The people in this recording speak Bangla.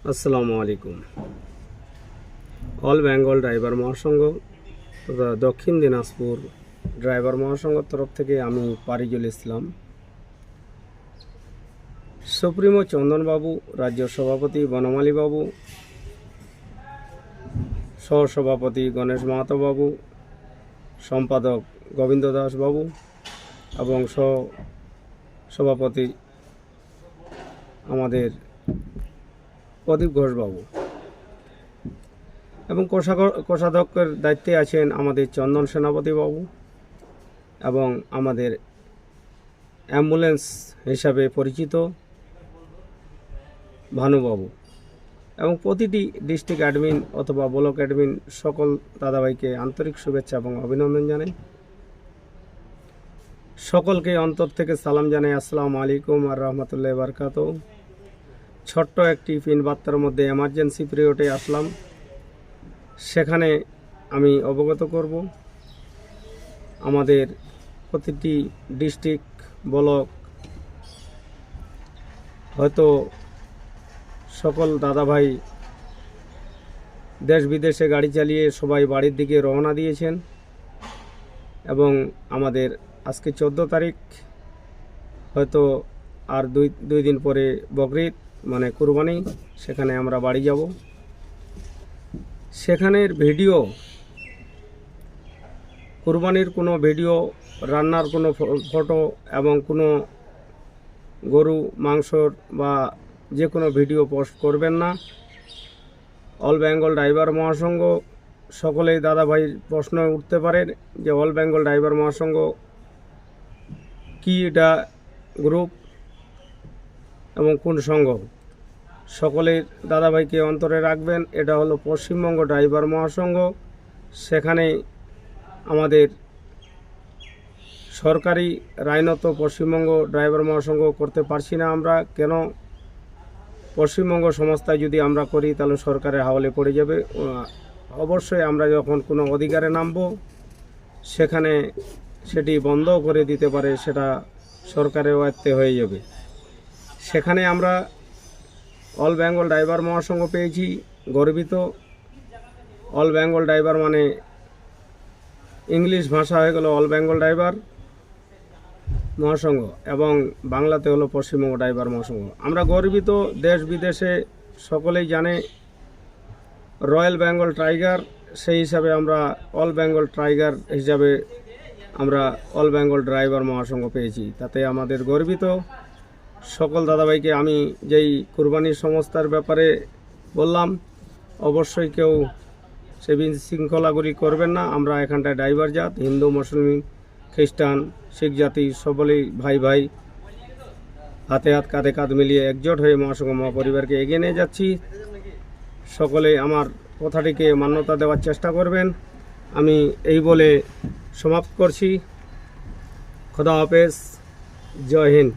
আসসালামু আলাইকুম। অল বেঙ্গল ড্রাইভার মহাসংঘ তথা দক্ষিণ দিনাজপুর ড্রাইভার মহাসংঘের তরফ থেকে আমি পারিজুল ইসলাম, সুপ্রিমো চন্দনবাবু, রাজ্য সভাপতি বনমালী বাবু, সহসভাপতি গণেশ মাহাতো বাবু, সম্পাদক গোবিন্দ দাস বাবু এবং সভাপতি আমাদের প্রদীপ ঘোষ বাবু এবং কোষাধ্যক্ষের দায়িত্বে আছেন আমাদের চন্দন সেনাপতি বাবু এবং আমাদের অ্যাম্বুলেন্স হিসাবে পরিচিত ভানুবাবু এবং প্রতিটি ডিস্ট্রিক্ট অ্যাডমিন অথবা ব্লক অ্যাডমিন সকল দাদাভাইকে আন্তরিক শুভেচ্ছা এবং অভিনন্দন জানাই। সকলকে অন্তর থেকে সালাম জানাই। আসসালামু আলাইকুম আর রহমতুল্লাহি ওয়া বারাকাতুহু। ছোট্ট একটি পিন বার্তার মধ্যে এমার্জেন্সি পিরিয়ডে আসলাম, সেখানে আমি অবগত করব আমাদের প্রতিটি ডিস্ট্রিক্ট ব্লক হয়তো সকল দাদাভাই দেশ বিদেশে গাড়ি চালিয়ে সবাই বাড়ির দিকে রওনা দিয়েছেন এবং আমাদের আজকে 14 তারিখ, হয়তো আর দুই দিন পরে বকরিদ মানে কুরবানি, সেখানে আমরা বাড়ি যাব। সেখানের ভিডিও, কুরবানির কোনো ভিডিও, রান্নার কোনো ফটো এবং কোনো গরু মাংসর বা যে কোনো ভিডিও পোস্ট করবেন না। অল বেঙ্গল ড্রাইভার মহাসংঘ সকলেই দাদাভাই প্রশ্ন উঠতে পারে যে অল বেঙ্গল ড্রাইভার মহাসংঘ কি, এটা গ্রুপ এবং কোন সংঘ, সকলের দাদাভাইকে অন্তরে রাখবেন। এটা হলো পশ্চিমবঙ্গ ড্রাইভার মহাসংঘ। সেখানে আমাদের সরকারি রায়নত পশ্চিমবঙ্গ ড্রাইভার মহাসংঘ করতে পারছি না আমরা। কেন? পশ্চিমবঙ্গ সংস্থায় যদি আমরা করি তাহলে সরকারের হাওয়ালে পড়ে যাবে। অবশ্যই আমরা যখন কোনো অধিকারে নামব সেখানে সেটি বন্ধ করে দিতে পারে, সেটা সরকারের আয়ত্তে হয়ে যাবে। সেখানে আমরা অল বেঙ্গল ড্রাইভার মহাসংঘ পেয়েছি, গর্বিত। অল বেঙ্গল ড্রাইভার মানে ইংলিশ ভাষা হয়ে গেল অল বেঙ্গল ড্রাইভার মহাসংঘ এবং বাংলাতে হলো পশ্চিমবঙ্গ ড্রাইভার মহাসংঘ। আমরা গর্বিত, দেশ বিদেশে সকলেই জানে রয়্যাল বেঙ্গল টাইগার, সেই হিসাবে আমরা অল বেঙ্গল টাইগার হিসাবে আমরা অল বেঙ্গল ড্রাইভার মহাসংঘ পেয়েছি, তাতে আমাদের গর্বিত। সকল দাদাভাইকে আমি যেই কুরবানির সংস্থার ব্যাপারে বললাম, অবশ্যই কেউ সে বিশৃঙ্খলাগুলি করবেন না। আমরা এখানটায় ড্রাইভার জাত, হিন্দু, মুসলিম, খ্রিস্টান, শিখ জাতি সকলেই ভাই ভাই, হাতে হাত কাঁধে কাঁধ মিলিয়ে একজোট হয়ে মহাসংঘ মহাপরিবারকে এগিয়ে নিয়ে যাচ্ছি। সকলে আমার কথাটিকে মান্যতা দেওয়ার চেষ্টা করবেন। আমি এই বলে সমাপ্ত করছি। খোদা হাফেজ, জয় হিন্দ।